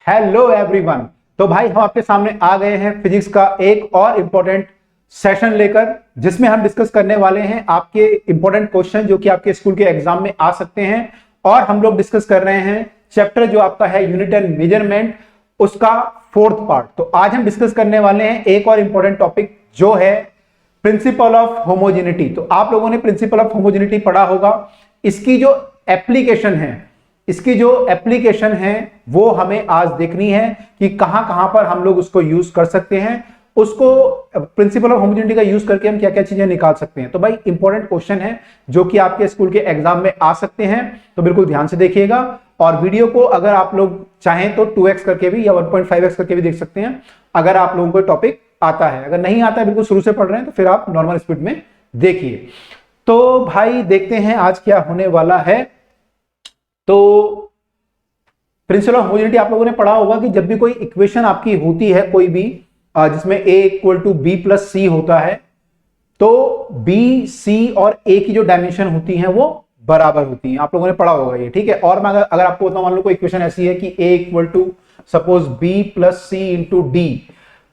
Hello everyone. तो भाई हम आपके सामने आ गए हैं फिजिक्स का एक और इंपॉर्टेंट सेशन लेकर, जिसमें हम डिस्कस करने वाले हैं आपके इंपॉर्टेंट क्वेश्चन जो कि आपके स्कूल के एग्जाम में आ सकते हैं। और हम लोग डिस्कस कर रहे हैं चैप्टर जो आपका है यूनिट एंड मेजरमेंट, उसका 4th पार्ट। तो आज हम डिस्कस करने वाले हैं एक और इंपॉर्टेंट टॉपिक जो है प्रिंसिपल ऑफ होमोजेनिटी। तो आप लोगों ने प्रिंसिपल ऑफ होमोजेनिटी पढ़ा होगा। इसकी जो एप्लीकेशन है वो हमें आज देखनी है कि कहां कहां पर हम लोग उसको यूज कर सकते हैं, उसको प्रिंसिपल ऑफ होमोजेनिटी का यूज करके हम क्या क्या चीजें निकाल सकते हैं। तो भाई इंपॉर्टेंट क्वेश्चन है जो कि आपके स्कूल के एग्जाम में आ सकते हैं, तो बिल्कुल ध्यान से देखिएगा। और वीडियो को अगर आप लोग चाहें तो 2x करके भी या 1.5x करके भी देख सकते हैं, अगर आप लोगों को टॉपिक आता है। अगर नहीं आता है, बिल्कुल शुरू से पढ़ रहे हैं, तो फिर आप नॉर्मल स्पीड में देखिए। तो भाई देखते हैं आज क्या होने वाला है। तो प्रिंसिपल ऑफ होमोजेनिटी आप लोगों ने पढ़ा होगा कि जब भी कोई इक्वेशन आपकी होती है कोई भी, जिसमें a = b + c होता है, तो b, c और a की जो डायमेंशन होती है वो बराबर होती है। आप लोगों ने पढ़ा होगा ये, ठीक है। और मैं अगर आपको बताऊं, मान लो कोई इक्वेशन ऐसी है कि a = suppose b + c × d,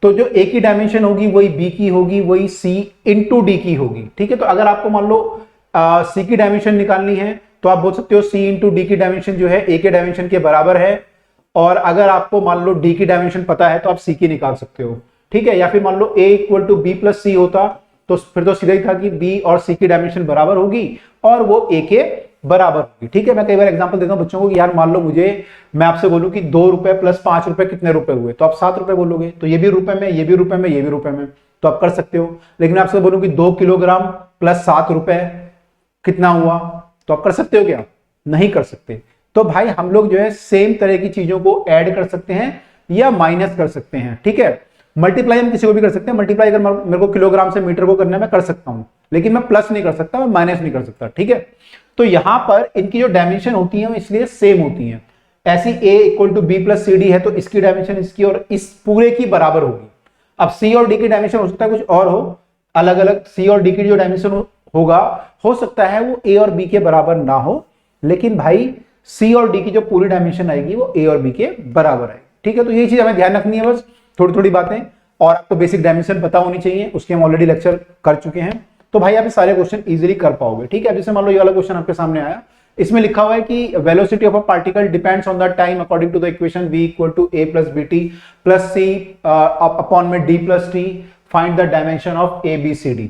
तो जो a की डायमेंशन होगी वही b की होगी, वही c × d की होगी, ठीक है। तो अगर आपको मान लो c की डायमेंशन निकालनी है तो आप बोल सकते हो c × d की डायमेंशन जो है a के डायमेंशन के बराबर है। और अगर आपको मान लो d की डायमेंशन पता है तो आप c की निकाल सकते हो, ठीक है। या फिर मान लो a = b + c होता तो फिर तो सीधा ही था कि b और c की डायमेंशन बराबर होगी और वो a के बराबर होगी, ठीक है। मैं कई बार एग्जांपल देता हूं बच्चों को कि यार मान लो मैं आपसे बोलूं कि 2 रुपए + 5 रुपए कितने रुपए हुए, तो आप 7 रुपए बोलोगे। तो ये भी रुपए में, ये भी रुपए में, ये भी रुपए में, तो आप कर सकते हो। लेकिन मैं आपसे बोलूं कि 2 किलोग्राम + 7 रुपए कितना हुआ, तो आप कर सकते हो क्या? नहीं कर सकते। तो भाई हम लोग जो है सेम तरह की चीजों को ऐड कर सकते हैं या माइनस कर सकते हैं, ठीक है। मल्टीप्लाई हम किसी को भी कर सकते हैं। मल्टीप्लाई अगर मेरे को किलोग्राम से मीटर को करना है, मैं कर सकता हूं, लेकिन मैं प्लस नहीं कर सकता, मैं माइनस नहीं कर सकता, ठीक है। तो यहां पर इनकी जो डायमेंशन होती है वो इसलिए सेम होती है। ऐसी a = b + cd है तो इसकी डायमेंशन इसकी और इस पूरे की बराबर होगी। अब c और d की डायमेंशन हो सकता है कुछ और हो, अलग अलग। c और d की जो डायमेंशन होगा हो सकता है वो a और b के बराबर ना हो, लेकिन भाई c और d की जो पूरी डायमेंशन आएगी वो a और b के बराबर आएगी, ठीक है। तो ये चीज हमें ध्यान रखनी है, बस थोड़ी थोड़ी बातें। और आपको बेसिक डायमेंशन पता होनी चाहिए, उसके हम ऑलरेडी लेक्चर कर चुके हैं, तो भाई आप ये सारे क्वेश्चन इजीली कर पाओगे, ठीक है। जैसे मान लो ये वाला क्वेश्चन आपके सामने आया, इसमें लिखा हुआ है कि velocity of a particle depends on the time according to the equation v = a + bt + c upon में d + t, find the dimension of a b c d।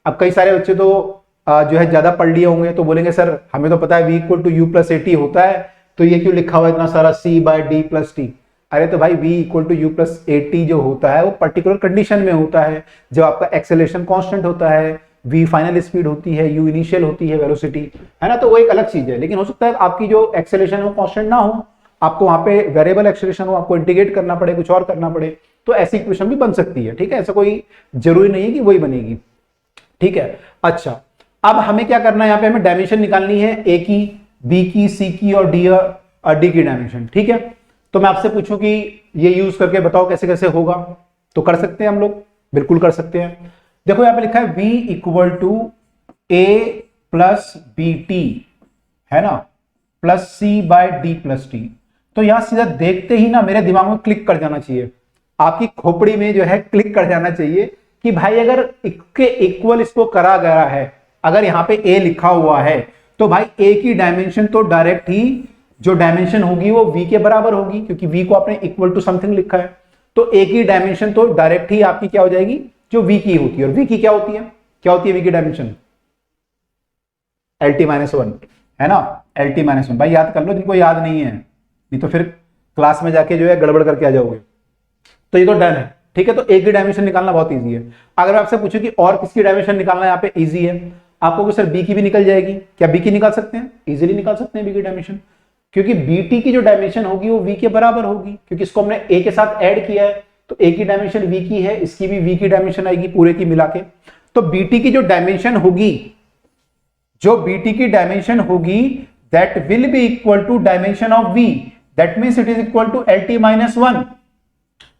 अब कई सारे बच्चे तो जो है ज्यादा पढ़ लिए होंगे तो बोलेंगे सर हमें तो पता है v = u + at होता है, तो ये क्यों लिखा हुआ है इतना सारा c/d + t। अरे तो भाई v = u + at जो होता है वो पर्टिकुलर कंडीशन में होता है, जब आपका एक्सेलरेशन कांस्टेंट होता है, v फाइनल स्पीड होती है, u इनिशियल होती है, वेलोसिटी है ना, तो वो एक अलग चीज है। लेकिन हो सकता है आपकी जो एक्सेलरेशन वो कांस्टेंट ना हो, आपको वहां पे वेरिएबल एक्सेलरेशन हो, आपको इंटीग्रेट करना पड़े, कुछ और करना पड़े, तो ऐसी इक्वेशन भी बन सकती है, ठीक है। ऐसा कोई जरूरी नहीं है कि वही बनेगी, ठीक है। अच्छा, अब हमें क्या करना है, यहाँ पे हमें डायमेंशन निकालनी है a की, b की, c की और d की डायमेंशन, ठीक है। तो मैं आपसे पूछूं कि ये यूज करके बताओ कैसे कैसे होगा, तो कर सकते हैं हम लोग, बिल्कुल कर सकते हैं। देखो यहाँ पे लिखा है v = a + bt है ना, + c/d + t। तो यहां सीधा देखते ही ना मेरे दिमाग में क्लिक कर जाना चाहिए, आपकी खोपड़ी में जो है क्लिक कर जाना चाहिए कि भाई अगर इसके इक्वल इसको करा गया है, अगर यहाँ पे a लिखा हुआ है तो भाई a की डायमेंशन तो डायरेक्ट ही जो डायमेंशन होगी वो v के बराबर होगी, क्योंकि v को आपने इक्वल टू समथिंग लिखा है। तो a की डायमेंशन तो डायरेक्ट ही आपकी क्या हो जाएगी, जो v की होती है। और v की क्या होती है, v की डायमेंशन LT-1 है ना, LT-1। भाई याद कर लो जिनको याद नहीं है, नहीं तो फिर क्लास में जाके जो है गड़बड़ करके आ जाओगे। तो ये तो डन है, ठीक है। तो a की डायमेंशन निकालना बहुत ईजी है। अगर मैं आपसे पूछूं कि और किसकी डायमेंशन निकालना है, यहाँ पे ईजी है आपको, सर b की भी निकल जाएगी क्या? b की निकाल सकते हैं, इजीली निकाल सकते हैं b की डायमेंशन, क्योंकि bt की जो डायमेंशन होगी वो v के बराबर होगी, क्योंकि इसको हमने a के साथ ऐड किया है, तो a की डायमेंशन v की है, इसकी भी v की डायमेंशन आएगी पूरे की मिला के। तो bt की जो डायमेंशन होगी, that will be equal to dimension of v, that means it is equal to LT-1।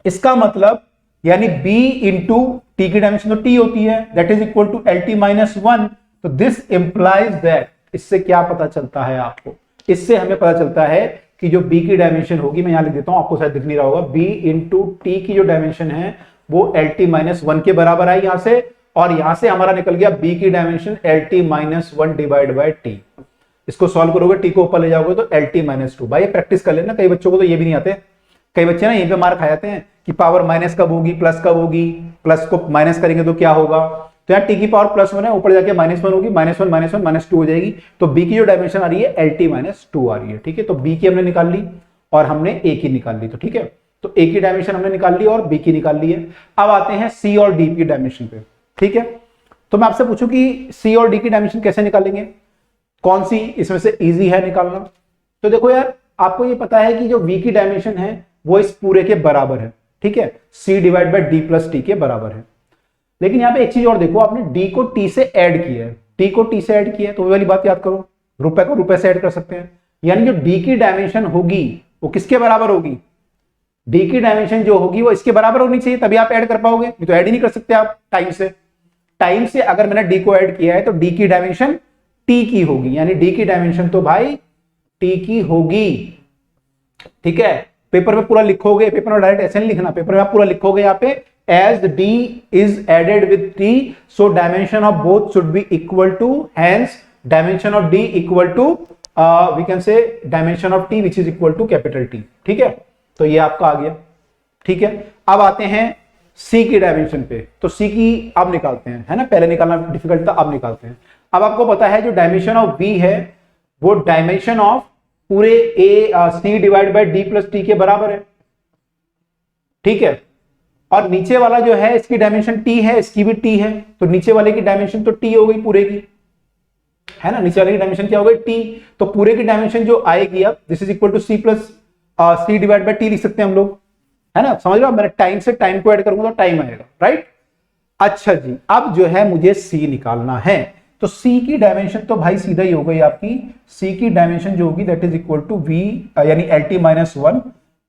इसका मतलब यानी b इंटू t की डायमेंशन तो t होती है, that is equal to LT-1। तो दिस इंप्लाइज दैट, इससे क्या पता चलता है आपको, इससे हमें पता चलता है कि जो b की डायमेंशन होगी, मैं यहां लिख देता हूं, आपको शायद दिख नहीं रहा होगा, b इंटू टी की जो डायमेंशन है वो एल टी माइनस वन के बराबर आई यहां से, और यहां से हमारा निकल गया b की dimension L T minus one divide by T. इसको सॉल्व करोगे, टी को ऊपर ले जाओगे तो एल टी माइनस टू। भाई प्रैक्टिस कर लेना, कई बच्चों को तो ये भी नहीं आते, कई बच्चे ना यहीं पे मार खा जाते हैं कि पावर माइनस कब होगी, प्लस कब होगी, प्लस को माइनस करेंगे तो क्या होगा। तो यहाँ टी की पावर प्लस वन है, ऊपर जाके माइनस वन होगी, minus one minus one minus two हो जाएगी, तो बी की जो डायमेंशन आ रही है एल टी माइनस टू आ रही है। ठीक है, तो बी की हमने निकाल ली और हमने ए की निकाल ली, तो ठीक है, तो ए की डायमेंशन हमने निकाल ली और बी की निकाल ली है। अब आते हैं सी और डी की डायमेंशन पे। ठीक है, तो मैं आपसे पूछूं कि सी और डी की डायमेंशन कैसे निकालेंगे, कौन सी इसमें से इजी है निकालना। तो देखो यार, आपको ये पता है कि जो v की डायमेंशन है वो इस पूरे के बराबर है। ठीक है, c divide by D plus T के बराबर है। लेकिन यहां पे एक चीज और देखो, आपने d को t से ऐड किया है, t को t से ऐड किया है, तो वो वाली बात याद करो, रुपए को रुपए से ऐड कर सकते हैं। यानी जो d की डायमेंशन होगी वो किसके बराबर होगी, d की डायमेंशन जो होगी वो इसके बराबर होनी चाहिए, तभी आप ऐड कर पाओगे, नहीं तो ऐड ही नहीं कर सकते आप टाइम से। टाइम से अगर मैंने d को ऐड किया है तो d की डायमेंशन t की होगी, यानी d की डायमेंशन तो भाई t की होगी। ठीक है, पेपर में पूरा लिखोगे, पेपर में डायरेक्ट ऐसे नहीं लिखना, पेपर में आप पूरा लिखोगे यहाँ पे as d is added with t so dimension of both should be equal to, hence dimension of d equal to we can say dimension of t which is equal to capital T। ठीक है, तो ये आपका आ गया। ठीक है, अब आते हैं c की डायमेंशन पे, तो c की अब निकालते हैं, है ना, पहले निकालना डिफिकल्ट था, अब निकालते हैं। अब आपको पता है जो डायमेंशन ऑफ v है वो डायमेंशन ऑफ पूरे a c divide by D plus T के बराबर है। ठीक है, और नीचे वाला जो है इसकी डायमेंशन t है, इसकी भी t है, तो नीचे वाले की डायमेंशन तो t हो गई पूरे की, है ना, नीचे वाले की डायमेंशन क्या हो गई t, तो पूरे की डायमेंशन जो आएगी अब this is equal to c plus c divide by t लिख सकते हैं हम लोग, है ना, समझ रहे हो, मैंने टाइम से टाइम को ऐड करूंगा तो टाइम आएगा, राइट। अच्छा जी, अब जो है मुझे c निकालना है, तो c की डायमेंशन तो भाई सीधा ही हो गई आपकी, c की डायमेंशन जो होगी that is equal to v यानी L T minus one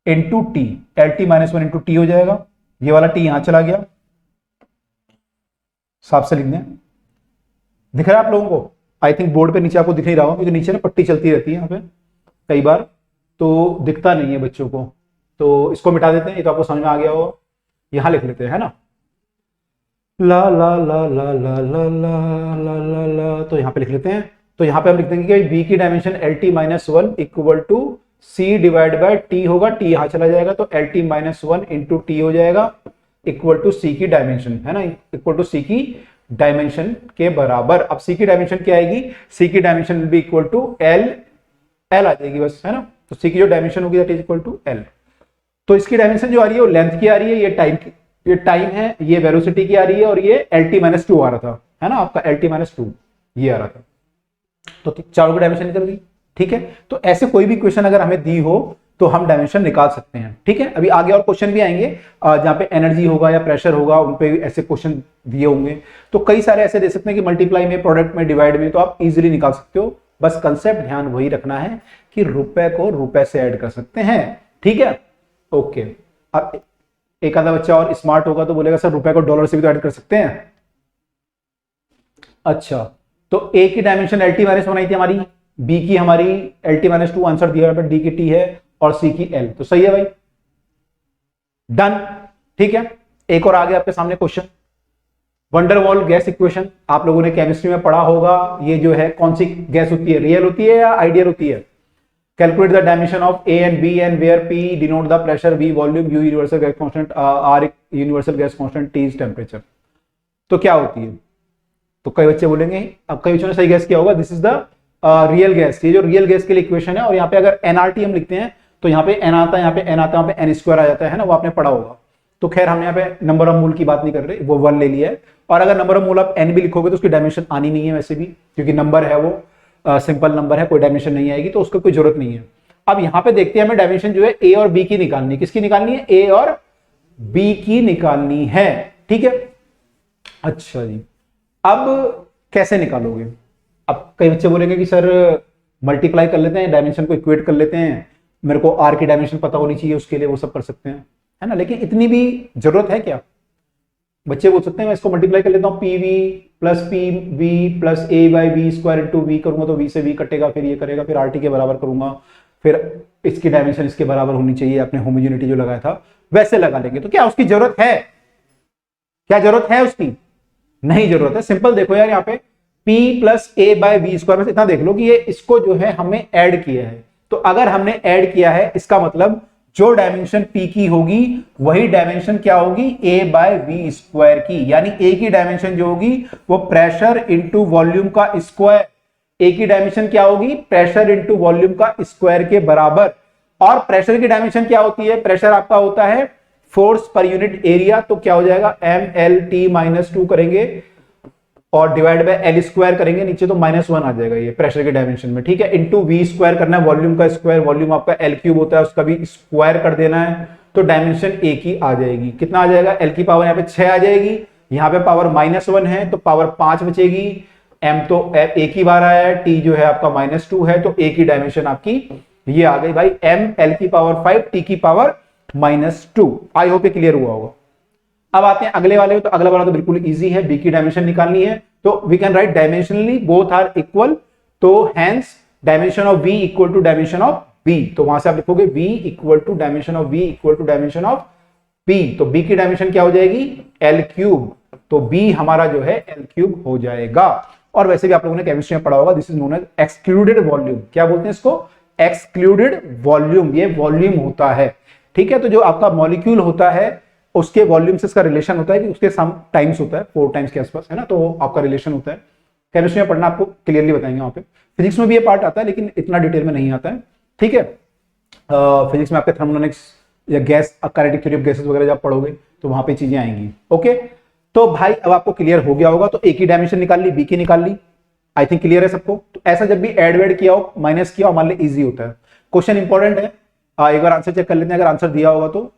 into T, L T minus one into T हो जाएगा, ये वाला t यहां चला गया, साफ से लिख दें, दिख रहा है आप लोगों को, आई थिंक बोर्ड पे नीचे आपको दिख नहीं रहा होगा क्योंकि नीचे ना पट्टी चलती रहती है यहाँ पे कई बार, तो दिखता नहीं है बच्चों को, तो इसको मिटा देते हैं, ये तो आपको समझ में आ गया होगा, यहां लिख लेते हैं, है ना, ला ला ला ला ला ला ला ला ला ला, तो यहां पे लिख लेते हैं। तो यहां पे हम लिख देंगे कि v की dimension L T minus one equal to C divide by T होगा, टी यहां चला जाएगा तो L T minus one into T हो जाएगा इक्वल टू सी की डायमेंशन, है ना, इक्वल टू सी की डायमेंशन के बराबर। अब सी की डायमेंशन क्या आएगी, सी की dimension will be equal to L, L आ जाएगी बस, है ना, तो सी की जो डायमेंशन होगी that is equal to L. तो इसकी डायमेंशन जो आ रही है वो लेंथ की आ रही है, ये टाइम की, ये टाइम है, ये वेलोसिटी की आ रही है, और ये एल टी माइनस टू आ रहा था, है ना, आपका एल टी माइनस टू ये आ रहा था, तो चारों की डायमेंशन निकल गई। ठीक है, तो ऐसे कोई भी क्वेश्चन अगर हमें दी हो तो हम डायमेंशन निकाल सकते हैं। ठीक है, अभी आगे और क्वेश्चन भी आएंगे जहां पे एनर्जी होगा या प्रेशर होगा, उन पे ऐसे क्वेश्चन दिए होंगे, तो कई सारे ऐसे दे सकते हैं कि मल्टीप्लाई में, प्रोडक्ट में, डिवाइड में, तो आप इजीली निकाल सकते हो, बस कंसेप्ट ध्यान वही रखना है कि रुपए को रुपए से ऐड कर सकते हैं। ठीक है, ओके। अब एक आधा बच्चा और स्मार्ट होगा तो बोलेगा सर रुपए को डॉलर से भी तो ऐड कर सकते हैं। अच्छा, तो ए की dimension L T minus one आई थी हमारी, बी की हमारी L T minus two, answer दिया है, डी की टी है और सी की एल, तो सही है भाई, डन। ठीक है, एक और आगे आपके सामने क्वेश्चन, वंडरवॉल गैस इक्वेशन, आप लोगों ने केमिस्ट्री में पढ़ा होगा, ये जो है कौन सी गैस होती है, रियल होती है या आइडियल होती है। Calculate the dimension of a and b and where p denote the pressure, v volume, u universal gas constant, R universal gas constant, T is temperature. तो क्या होती है, तो कई बच्चे बोलेंगे, अब कई बच्चों ने सही गैस किया होगा, this is the real gas, ये जो रियल गैस के लिए इक्वेशन है, और यहाँ पे अगर एनआरटी हम लिखते हैं तो यहाँ पे एन आता है, यहाँ पे एन आता है, यहाँ पे एन स्क्वायर आ जाता है ना, वो आपने पढ़ा होगा। तो खैर हम यहाँ पे नंबर ऑफ मोल की बात नहीं कर रहे, वो वन ले लिया है, और अगर नंबर ऑफ मोल आप एन भी लिखोगे तो उसकी डायमेंशन आनी नहीं है वैसे भी, क्योंकि नंबर है वो सिंपल नंबर है, कोई डायमेंशन नहीं आएगी, तो उसको कोई जरूरत नहीं है। अब यहाँ पे देखते हैं हमें डायमेंशन जो है ए और बी की निकालनी है, किसकी निकालनी है, ए और बी की निकालनी है। ठीक है, अच्छा जी, अब कैसे निकालोगे, अब कई बच्चे बोलेंगे कि सर मल्टीप्लाई कर लेते हैं, डायमेंशन को इक्वेट कर लेते हैं, मेरे को आर की डायमेंशन पता होनी चाहिए उसके लिए, वो सब कर सकते हैं, है ना, लेकिन इतनी भी जरूरत है क्या। बच्चे बोल सकते हैं मैं इसको मल्टीप्लाई कर लेता हूँ, p v plus p v plus a by v square into v करूंगा तो वी से वी कटेगा, फिर ये करेगा, फिर आर टी के बराबर करूंगा फिर इसकी डायमेंशन इसके बराबर होनी चाहिए, अपने होमोजेनिटी जो लगाया था वैसे लगा लेंगे। तो क्या उसकी जरूरत है? क्या जरूरत है उसकी? नहीं जरूरत है। सिंपल देखो यार, यहाँ पे p plus a by v square, बस इतना देख लो कि ये इसको जो है हमने ऐड किया है। तो अगर हमने ऐड किया है, इसका मतलब जो डायमेंशन p की होगी वही डायमेंशन क्या होगी, a बाय वी स्क्वायर की। यानी a की डायमेंशन जो होगी वो प्रेशर इंटू वॉल्यूम का स्क्वायर, a की डायमेंशन क्या होगी, प्रेशर इंटू वॉल्यूम का स्क्वायर के बराबर। और प्रेशर की डायमेंशन क्या होती है, प्रेशर आपका होता है फोर्स पर यूनिट एरिया। तो क्या हो जाएगा, mlt-2 करेंगे और डिवाइड बाय एल स्क्वायर करेंगे, नीचे तो -1 आ जाएगा ये प्रेशर के डायमेंशन में, ठीक है। इंटू वी स्क्वायर करना है, वॉल्यूम का स्क्वायर, वॉल्यूम आपका एल क्यूब होता है, उसका भी स्क्वायर कर देना है, तो डायमेंशन ए की आ जाएगी। कितना आ जाएगा, एल की पावर यहाँ पे 6 आ जाएगी, यहाँ पे पावर -1 है तो पावर 5 बचेगी। एम तो ए की बार आया है, टी जो है आपका -2 है, तो ए की डायमेंशन आपकी ये आ गई भाई, एम एल की पावर 5 टी की पावर -2। आई होप ये क्लियर हुआ होगा। अब आते हैं अगले वाले, तो अगला वाला तो बिल्कुल इजी है, बी की डायमेंशन निकालनी है, तो we can write dimensionally both are equal, तो hence dimension of v equal to dimension of b। तो वहां से आप लिखोगे v equal to dimension of v equal to dimension of b। तो b की डायमेंशन क्या हो जाएगी, l क्यूब, तो b हमारा जो है l क्यूब हो जाएगा। और वैसे भी आप लोगों ने केमिस्ट्री में पढ़ा होगा, this is known as excluded volume. क्या बोलते हैं इसको, एक्सक्लूडेड वॉल्यूम, ये वॉल्यूम होता है, ठीक है। तो जो आपका मॉलिक्यूल होता है उसके वॉल्यूम से इसका रिलेशन होता है कि उसके सम टाइम्स होता है, 4 टाइम्स के आसपास, है ना, तो आपका रिलेशन होता है। केमिस्ट्री में पढ़ना आपको क्लियरली बताएंगे वहां पे। फिजिक्स में भी ये पार्ट आता है लेकिन इतना डिटेल में नहीं आता है, ठीक है। फिजिक्स में आपके थर्मोडायनेमिक्स या gas kinetic theory of gases वगैरह जब पढ़ोगे तो वहां पे चीजें आएंगी, ओके। तो भाई अब आपको क्लियर हो गया होगा, तो ए की डायमेंशन निकाल ली, बी की निकाल ली, आई थिंक क्लियर है सबको। तो ऐसा जब भी एड वेड किया हो, माइनस किया हो, हमारे लिए इजी होता है। क्वेश्चन इंपॉर्टेंट है, एक बार आंसर चेक कर लेते हैं, अगर आंसर दिया होगा तो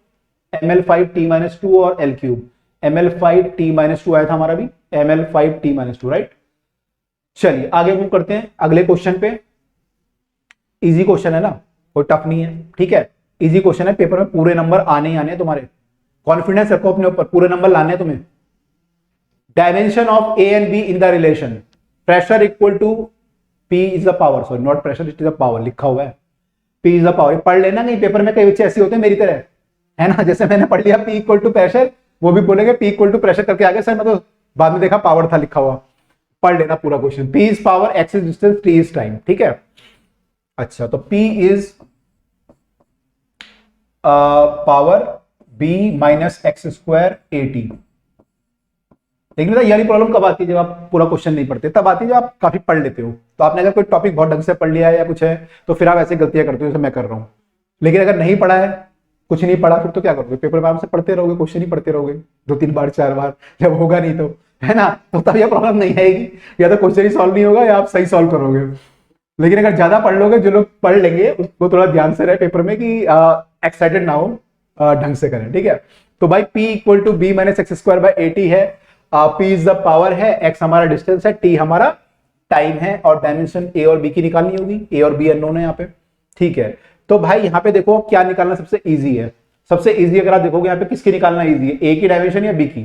ml5t-2 और l क्यूब, ml5t-2 आया था हमारा भी, ml5t-2, राइट। चलिए आगे मूव करते हैं अगले क्वेश्चन पे। इजी क्वेश्चन है ना, कोई टफ नहीं है, ठीक है, इजी क्वेश्चन है, पेपर में पूरे नंबर आने ही आने हैं तुम्हारे, कॉन्फिडेंस रखो अपने ऊपर, पूरे नंबर लाने हैं तुम्हें। Dimension of a and b in the relation, pressure equal to p is the power, sorry not pressure, it is the power लिखा हुआ है, p इज द पावर। पढ़ लेना, कहीं पेपर में कई बच्चे ऐसे होते हैं मेरी तरह, है ना, जैसे मैंने पढ़ लिया p इक्वल टू प्रेशर, वो भी बोलेंगे p इक्वल टू प्रेशर करके आगे, सर मैं तो बाद में देखा पावर था लिखा हुआ। पढ़ लेना पूरा question, p is power, x is distance, t is time, ठीक है। अच्छा, तो p is power b minus x square at। लेकिन ये वाली प्रॉब्लम कब आती है, जब आप पूरा क्वेश्चन नहीं पढ़ते, तब आती है जब आप काफी पढ़ लेते हो। तो आपने अगर कोई टॉपिक बहुत ढंग से पढ़ लिया है या कुछ है, तो फिर आप ऐसे गलतियां करते हो जैसे मैं कर रहा हूं। लेकिन अगर नहीं पढ़ा है, कुछ नहीं पढ़ा, फिर तो क्या करोगे, पेपर में आराम से पढ़ते रहोगे, क्वेश्चन ही पढ़ते रहोगे 2-3 बार 4 बार, जब होगा नहीं तो, है ना, तो तब यह प्रॉब्लम नहीं आएगी, या तो क्वेश्चन ही सॉल्व नहीं होगा या आप सही सॉल्व करोगे। लेकिन अगर ज्यादा पढ़ लोगे, जो लोग पढ़ लेंगे उसको थोड़ा ध्यान से रहे पेपर में कि एक्साइटेड ना हो, ढंग से करें, ठीक है। तो भाई p equal to be minus x square by at है, p इज द पावर है, x हमारा डिस्टेंस है, t हमारा टाइम है, और डायमेंशन a और b की निकालनी होगी, a और b अननोन है यहाँ पे, ठीक है। तो भाई यहाँ पे देखो क्या निकालना सबसे इजी है, सबसे इजी अगर आप देखोगे यहाँ पे किसकी निकालना इजी है, a की डायमेंशन या b की।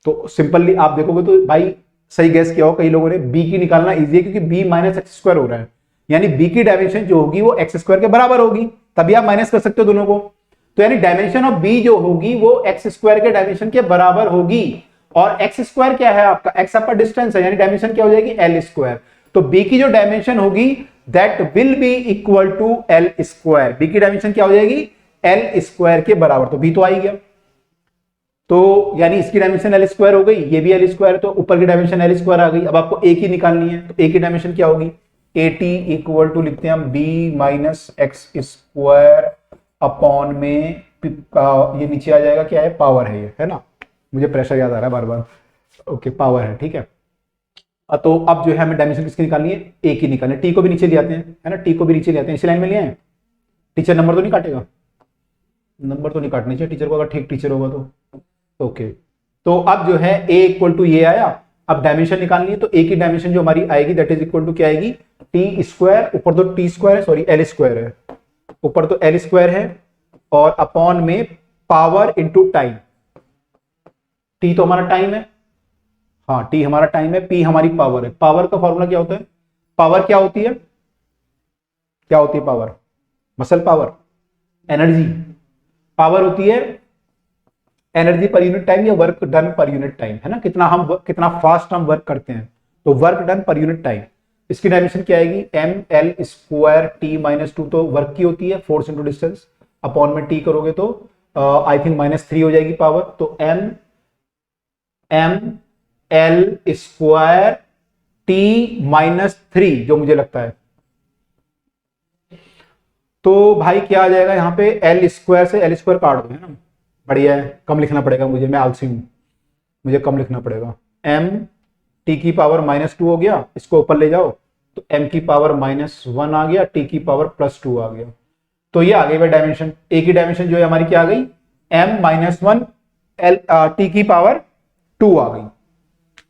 तो सिंपली आप देखोगे तो भाई सही गैस किया हो कई लोगों ने, b की निकालना इजी है, क्योंकि b माइनस एक्स स्क्वायर हो रहा है, यानी b की डायमेंशन जो होगी वो एक्स स्क्वायर के बराबर होगी, तभी आप माइनस कर सकते हो दोनों को। तो यानी डायमेंशन ऑफ b जो होगी वो एक्स स्क्वायर के डायमेंशन के बराबर होगी, और एक्स स्क्वायर क्या है आपका, एक्स आपका डिस्टेंस है, यानी डायमेंशन क्या हो जाएगी एल स्क्वायर। तो b की जो डायमेंशन होगी that will be equal to L square, b की डायमेंशन क्या हो जाएगी एल स्क्वायर के बराबर, तो b तो आ ही गया। तो यानी इसकी डायमेंशन एल स्क्वायर हो गई, ये भी एल स्क्वायर, तो ऊपर की डायमेंशन एल स्क्वायर आ गई। अब आपको a की निकालनी है, तो a की डायमेंशन क्या होगी, at इक्वल टू लिखते हैं हम b minus x square upon में ये नीचे आ जाएगा, क्या है, पावर है ये, है ना, मुझे प्रेशर याद आ रहा है बार बार, ओके पावर है, ठीक है। तो अब जो है हमें डायमेंशन किसकी निकालनी है, a की निकालनी है। t को भी नीचे ले आते हैं, है ना, t को भी नीचे ले आते हैं, इसी लाइन में ले आए। टीचर नंबर तो नहीं काटेगा, नंबर तो नहीं काटनी चाहिए टीचर को, अगर ठीक टीचर होगा तो, ओके। तो अब जो है a इक्वल टू ये आया, अब डायमेंशन निकालनी है, तो a की डायमेंशन जो हमारी आएगी दैट इज इक्वल टू क्या आएगी, टी स्क्वायर, ऊपर तो टी स्क्वायर है, सॉरी एल स्क्वायर है, ऊपर तो एल स्क्वायर है, और अपॉन में पावर इंटू टाइम, टी तो हमारा टाइम है, हाँ टी हमारा टाइम है, पी हमारी पावर है। पावर का फॉर्मूला क्या होता है, पावर क्या होती है, क्या होती है power, muscle power, energy, power होती है एनर्जी पर यूनिट टाइम या work done per unit time, है ना, कितना फास्ट हम वर्क करते हैं, तो work done per unit time. इसकी डायमेंशन क्या आएगी, M L square T minus 2, तो वर्क की होती है, फोर्स इंटू डिस्टेंस, अपॉन में टी करोगे तो आई थिंक -3 हो जाएगी पावर, तो एम एल स्क्वायर टी -3 जो मुझे लगता है। तो भाई क्या आ जाएगा यहाँ पे, एल स्क्वायर से एल स्क्वायर काट दो, है ना, बढ़िया है, कम लिखना पड़ेगा मुझे, मैं आलसी हूं, मुझे कम लिखना पड़ेगा। एम टी की पावर -2 हो गया, इसको ऊपर ले जाओ तो एम की पावर -1 आ गया, टी की पावर +2 आ गया, तो ये आ गई भाई डायमेंशन। ए की डायमेंशन जो है हमारी क्या आ गई, m -1 एल टी की पावर 2 आ गई।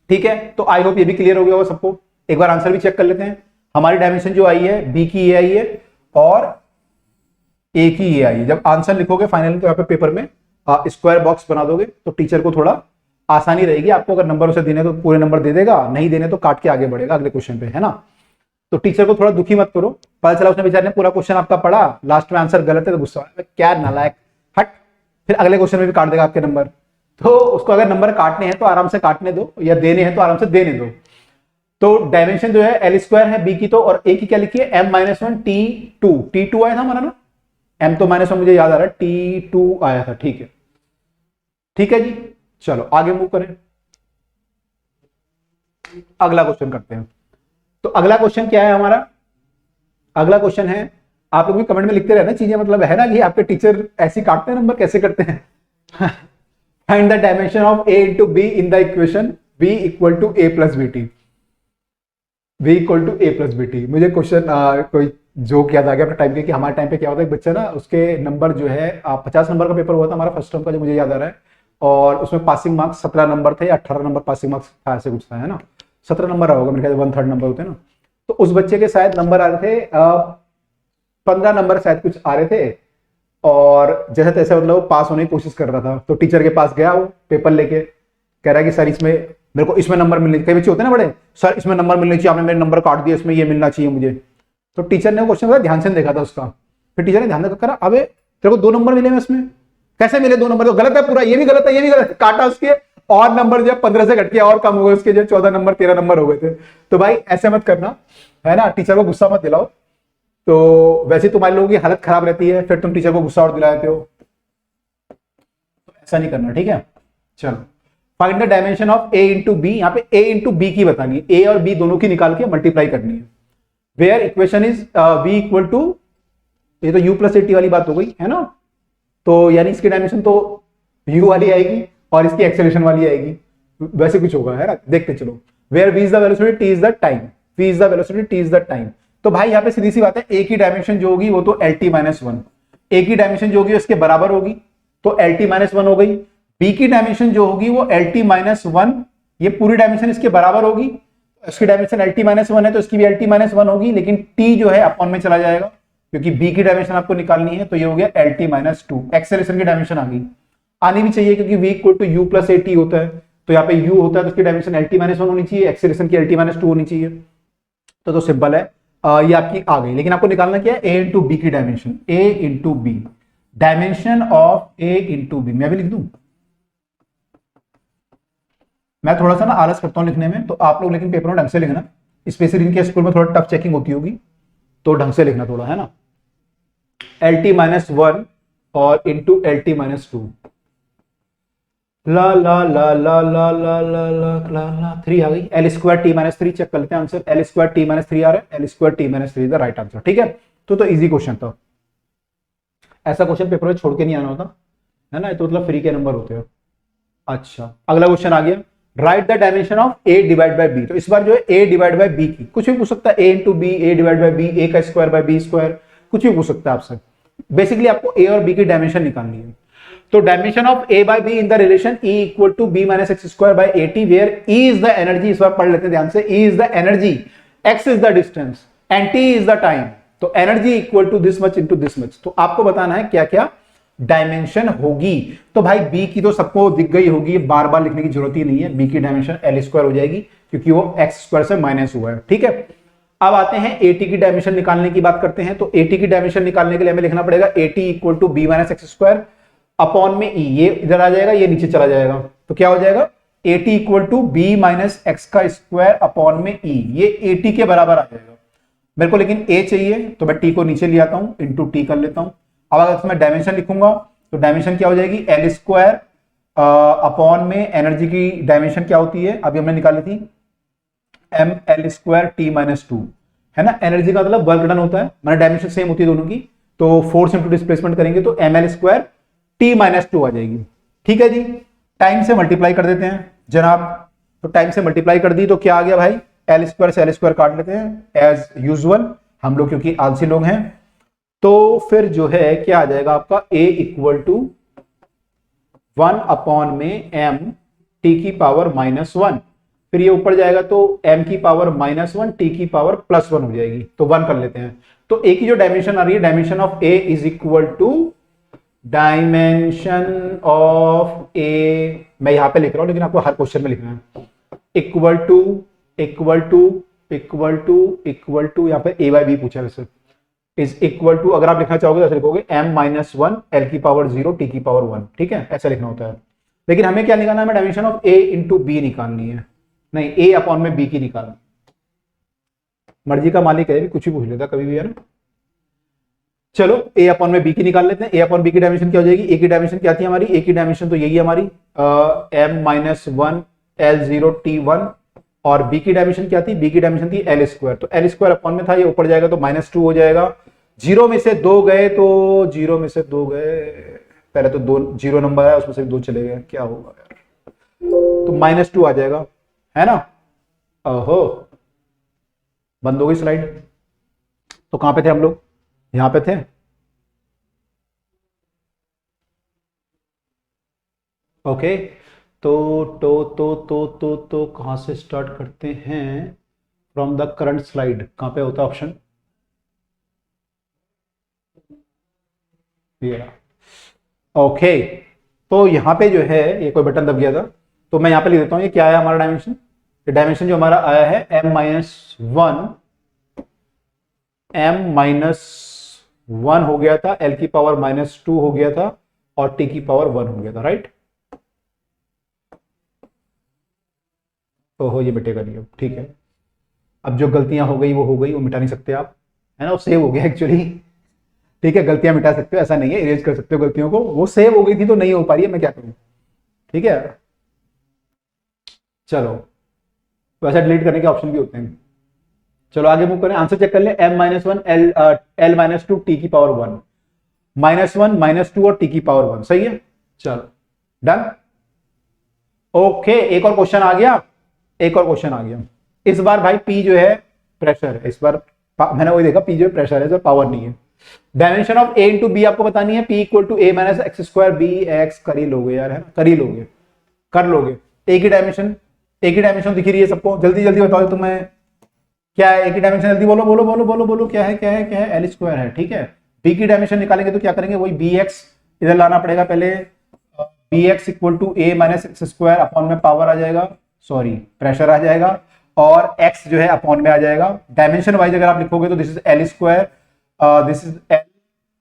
ठीक है, तो आई होप ये भी क्लियर हो गया होगा सबको। एक बार आंसर भी चेक कर लेते हैं। हमारी डायमेंशन जो आई है बी की ये आई है और ए की ये आई है। जब आंसर लिखोगे फाइनल तो यहाँ पे पेपर में स्क्वायर बॉक्स बना दोगे तो टीचर को थोड़ा आसानी रहेगी। आपको अगर नंबर उसे देने तो पूरे नंबर दे देगा, नहीं देने तो काट के आगे बढ़ेगा अगले क्वेश्चन पे, है ना। तो टीचर को थोड़ा दुखी मत करो, पता चला उसने बेचारे ने पूरा क्वेश्चन आपका पढ़ा, लास्ट में आंसर गलत है तो गुस्सा, क्या नालायक, हट, फिर अगले क्वेश्चन में भी काट देगा आपके नंबर। तो उसको अगर नंबर काटने हैं तो आराम से काटने दो, या देने हैं तो आराम से देने दो। तो डायमेंशन जो है एल स्क्वायर है बी की, तो और ए की क्या लिखी है, m -1 T2 आया था हमारा ना, m तो -1 मुझे याद आ रहा है, T2 आया था। ठीक है, ठीक है जी, चलो आगे मूव करें, अगला क्वेश्चन करते हैं। तो अगला क्वेश्चन क्या है हमारा, अगला क्वेश्चन है, आप लोग भी कमेंट में लिखते रहना चीजें, मतलब है ना कि आपके टीचर ऐसे काटते हैं नंबर, कैसे करते हैं। Find the dimension of a into b in the equation b equal to a plus bt, b equal to a plus bt। मुझे क्वेश्चन कोई जोक याद आ गया अपने टाइम के, कि हमारे टाइम पे क्या होता है, एक बच्चा ना उसके नंबर जो है 50 नंबर का पेपर हुआ था हमारा फर्स्ट टर्म का, जो मुझे याद आ रहा है, और उसमें पासिंग मार्क्स 17 नंबर थे या 18 नंबर पासिंग मार्क्स था, ऐसे कुछ था, है ना, 17 नंबर होगा मेरे ख्याल, 1/3 नंबर होते हैं ना। तो उस बच्चे के शायद नंबर आ रहे थे 15 नंबर शायद कुछ आ रहे थे, और जैसे तैसे मतलब वो पास होने की कोशिश कर रहा था। तो टीचर के पास गया वो पेपर लेके, कह रहा है कि सर इसमें मेरे को इसमें नंबर मिलने, कई बच्चे होते हैं ना बड़े, सर इसमें नंबर मिलने चाहिए, आपने मेरे नंबर काट दिया, इसमें ये मिलना चाहिए मुझे। तो टीचर ने क्वेश्चन ध्यान से देखा था उसका, फिर टीचर ने ध्यान देखा, करा अबे तेरे को 2 नंबर मिले इसमें, कैसे मिले 2 नंबर, तो गलत है पूरा, ये भी गलत है, ये भी गलत है, काटा उसके, और नंबर जो 15 से घट के और कम हो गए उसके, जो 14 नंबर 13 नंबर हो गए थे। तो भाई ऐसे मत करना, है ना, टीचर को गुस्सा मत दिलाओ। तो वैसे तुम्हारे लोगों की हालत खराब रहती है, फिर तुम टीचर को गुस्सा और दिलाते हो, तो ऐसा नहीं करना, ठीक है। चलो find the dimension of a into B, यहाँ पे a इंटू बी की बतानी है, a और b दोनों की निकाल के मल्टीप्लाई करनी है। Where equation is v equal to, ये तो u प्लस 80 वाली बात हो गई, है ना, तो यानी इसकी डायमेंशन तो u वाली आएगी और इसकी एक्सेलरेशन वाली आएगी, वैसे कुछ होगा, है ना, देखते चलो। Where v is the velocity, t is the time, v is the velocity, t is the time. तो भाई यहाँ पे सीधी सी बात है, a की डायमेंशन जो होगी वो तो LT-1, a की डायमेंशन जो होगी उसके बराबर होगी, तो LT-1 हो गई। b की डायमेंशन जो होगी वो LT-1, ये पूरी डायमेंशन इसके बराबर होगी, इसकी डायमेंशन LT-1 है तो इसकी भी LT-1 होगी, लेकिन t जो है अपॉन में चला जाएगा, क्योंकि b की डायमेंशन आपको निकालनी है, तो ये हो गया LT-2। एक्सेलरेशन की डायमेंशन आ गई, आनी भी चाहिए क्योंकि v equal to u plus at होता है, तो यहाँ पे u होता है तो इसकी डायमेंशन LT-1 होनी चाहिए, एक्सेलरेशन की LT-2 होनी चाहिए। तो सिंपल है, ये आपकी आ गई, लेकिन आपको निकालना क्या है, a इंटू बी की dimension, a into B, dimension of a into B. मैं भी लिख दूं, मैं थोड़ा सा ना आलस करता हूं लिखने में, तो आप लोग लेकिन पेपर में ढंग से लिखना, स्पेशली इनके स्कूल में थोड़ा टफ चेकिंग होती होगी, तो ढंग से लिखना थोड़ा, है ना। LT-1 और इंटू LT-2, ला ला ला ला ला ला ला ला ला 3 आ गई। L स्क्वायर T-3 चेक कर लेते हैं आंसर, L स्क्वायर T-3 आ रहा है, L square T-3 is the right answer, ठीक है। तो इजी क्वेश्चन था, ऐसा क्वेश्चन पेपर में छोड़ के नहीं आना होता, है ना, तो मतलब फ्री के नंबर होते हैं। अच्छा अगला क्वेश्चन आ गया, right the dimension of a divide by b। तो इस बार जो है a डिवाइड बाय b की, कुछ भी पूछ सकता है, a into B, a divide by b, a का स्क्वायर बाय b स्क्वायर, कुछ भी पूछ सकता है आपसे। बेसिकली आपको a और b की डायमेंशन निकालनी है। तो dimension of a by b in the relation E equal to b minus x square by 80, where E is the energy, इस बार पढ़ लेते हैं ध्यान से, E is the energy, x is the distance and t is the time. तो energy equal to this much into this much. तो आपको बताना है क्या क्या डायमेंशन होगी। तो भाई b की तो सबको दिख गई होगी, बार बार लिखने की जरूरत ही नहीं है, b की डायमेंशन l स्क्वायर हो जाएगी, क्योंकि वो x स्क्वायर से माइनस हुआ है, ठीक है। अब आते हैं एटी की डायमेंशन निकालने की बात करते हैं। तो एटी की डायमेंशन निकालने के लिए हमें लिखना पड़ेगा A T equal to be minus x square upon में ई, ये इधर आ जाएगा, ये नीचे चला जाएगा, तो क्या हो जाएगा A T equal to be minus X का स्क्वायर अपॉन में ई, ये एटी के बराबर आ जाएगा। मेरे को लेकिन ए चाहिए तो मैं टी को नीचे ले आता हूं, इंटू टी कर लेता हूं। अब अगर इसमें डायमेंशन लिखूंगा तो डायमेंशन क्या हो जाएगी एल स्क्वायर अपॉन में एनर्जी की डायमेंशन क्या होती है, अभी हमने निकाली थी M L square T minus two, है ना। एनर्जी का मतलब वर्क डन होता है, मैंने डायमेंशन सेम होती है दोनों की, तो फोर्स इंटू डिस्प्लेसमेंट करेंगे तो M L square T minus two आ जाएगी। ठीक है जी, टाइम से मल्टीप्लाई कर देते हैं जनाब। तो टाइम से मल्टीप्लाई कर दी तो क्या आ गया भाई, एल स्क्वायर से एल स्क्वायर काट लेते हैं एज यूजुअल, हम लोग क्योंकि आलसी लोग हैं। तो फिर जो है क्या आ जाएगा आपका ए इक्वल टू 1 अपॉन में एम टी की पावर -1, फिर ये ऊपर जाएगा तो m की पावर -1 t की पावर +1 हो जाएगी, तो 1 कर लेते हैं। तो a की जो डायमेंशन आ रही है, dimension of a is equal to dimension of a, मैं यहां पे लिख रहा हूं लेकिन आपको हर क्वेश्चन में लिखना है, equal to equal to equal to equal to, यहां पे a बाई बी पूछा वैसे, इज इक्वल टू, अगर आप लिखना चाहोगे तो ऐसे लिखोगे m-1 l की पावर 0 t की पावर 1, ठीक है, ऐसा लिखना होता है। लेकिन हमें क्या निकालना है, हमें dimension of a into B निकालनी है, नहीं a अपॉन में b की निकालनी। मर्जी का मालिक है, भी कुछ भी पूछ लेता कभी भी, है ना। चलो a अपॉन में b की निकाल लेते हैं। a अपॉन b की डायमेंशन क्या हो जाएगी, a की डायमेंशन क्या थी हमारी, a की डायमेंशन तो यही है हमारी m-1 l0 t1, और b की डायमेंशन क्या थी, b की डायमेंशन थी l स्क्वायर, तो l स्क्वायर अपॉन में था, ये ऊपर जाएगा तो -2 हो जाएगा। 0 में से 2 गए तो 0 में से 2 गए, पहले तो 2 0 नंबर है उसमें से 2 चले गए, क्या होगा यार, तो -2 आ जाएगा, है ना। ओहो, बंद हो गई स्लाइड। तो कहां पे थे हम लोग, यहां पे थे। ओके, तो कहां से स्टार्ट करते हैं, फ्रॉम द करंट स्लाइड, कहां पे होता है ऑप्शन, ओके। तो यहां पे जो है ये कोई बटन दब गया था, तो मैं यहां पे लिख देता हूं, ये क्या है हमारा डायमेंशन, डायमेंशन जो हमारा आया है m-1 हो गया था, l की पावर -2 हो गया था, और t की पावर 1 हो गया था, राइट। ओहो, ये मिटेगा नहीं अब, ठीक है। अब जो गलतियां हो गई वो हो गई, वो मिटा नहीं सकते आप, है ना, वो सेव हो गया एक्चुअली, ठीक है। गलतियां मिटा सकते हो ऐसा नहीं है, इरेज कर सकते हो गलतियों को, वो सेव हो गई थी तो नहीं हो पा रही है, मैं क्या करूं, ठीक है। चलो, वैसा डिलीट करने के ऑप्शन भी होते हैं। चलो आगे मूव करें, आंसर चेक कर ले, m-1 l-2 t की पावर 1, -1 -2 और t की पावर 1, सही है। चलो डन, ओके। एक और क्वेश्चन आ गया, एक और क्वेश्चन आ गया। इस बार भाई p जो है प्रेशर है, इस बार मैंने वही देखा, p जो है प्रेशर है, इस बार पावर नहीं है। Dimension of a into B आपको बतानी है, p equal to a minus x square B X, कर ही लोगे यार, है ना, कर ही लोगे, कर लोगे। a की डायमेंशन, a की डायमेंशन दिख रही है सबको, जल्दी जल्दी बताओ तुम्हें क्या है, a की डायमेंशन जल्दी बोलो बोलो बोलो बोलो बोलो, क्या है क्या है क्या है, l स्क्वायर है, ठीक है। b की डायमेंशन निकालेंगे तो क्या करेंगे, वही bx इधर लाना पड़ेगा पहले, bx equal to a minus x square upon में पावर आ जाएगा, सॉरी प्रेशर आ जाएगा, और x जो है अपॉन में आ जाएगा। डायमेंशन वाइज अगर आप लिखोगे तो this is l square, this is l,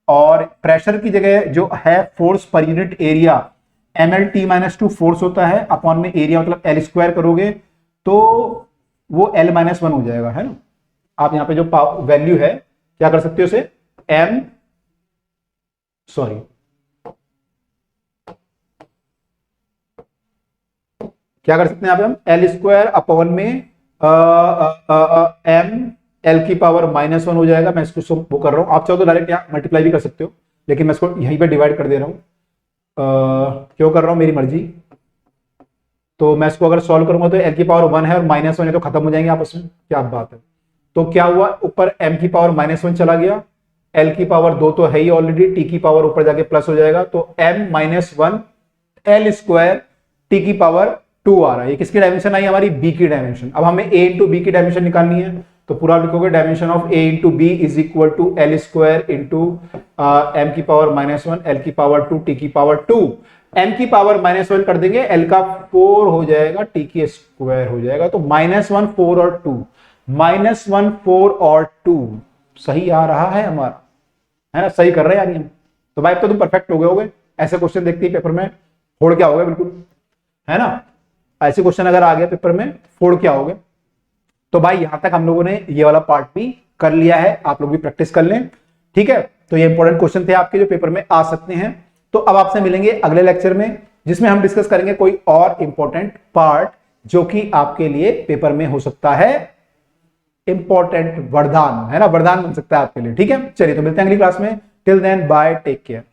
और प्रेशर की जगह जो है force per unit area mlt-2 force होता है, अपॉन में एरिया मतलब l स्क्वायर करोगे तो वो l-1 हो जाएगा, है ना। आप यहां पे जो वैल्यू है क्या कर सकते हो उसे, m सॉरी क्या कर सकते हैं यहां पे हम, l स्क्वायर अपॉन में m l की पावर -1 हो जाएगा। मैं इसको वो कर रहा हूं, आप चाहो तो डायरेक्ट यहां मल्टीप्लाई भी कर सकते हो, लेकिन मैं इसको यहीं पे डिवाइड कर दे रहा हूं, क्यों कर रहा हूं, मेरी मर्जी। तो मैं इसको अगर सॉल्व करूंगा तो l की पावर 1 है और -1 है, तो खत्म हो जाएंगे आपस में, क्या बात है। तो क्या हुआ, ऊपर m की पावर -1 चला गया, l की पावर 2 तो है ही ऑलरेडी, t की पावर ऊपर जाके प्लस हो जाएगा, तो m-1 l स्क्वायर t की पावर 2 आ रहा है। ये किसकी डायमेंशन आई, हमारी b की डायमेंशन। अब हमें a इंटू बी की डायमेंशन निकालनी है, तो पूरा लिखोगे dimension of a into B is equal to l square into m की पावर -1 l की पावर 2 t की पावर 2, m की पावर -1 कर देंगे, l का 4 हो जाएगा, t की स्क्वायर हो जाएगा, तो -1 4 और 2, -1 4 और 2 सही आ रहा है हमारा, है ना, सही कर रहे हैं यानी हम। तो भाई तो तुम परफेक्ट हो गए होगे, ऐसे क्वेश्चन देखते ही पेपर में फोड़ के आओगे बिल्कुल, है ना, ऐसे क्वेश्चन अगर आ गए पेपर में फोड़ के आओगे। तो भाई यहां तक हम लोगों ने ये वाला पार्ट भी कर लिया है, आप लोग भी प्रैक्टिस कर लें, ठीक है। तो ये इंपॉर्टेंट क्वेश्चन थे आपके जो पेपर में आ सकते हैं। तो अब आपसे मिलेंगे अगले लेक्चर में, जिसमें हम डिस्कस करेंगे कोई और इंपॉर्टेंट पार्ट जो कि आपके लिए पेपर में हो सकता है इंपॉर्टेंट वरदान, है ना, वरदान बन सकता है आपके लिए, ठीक है। चलिए तो मिलते हैं अगली क्लास में, till then bye, take care.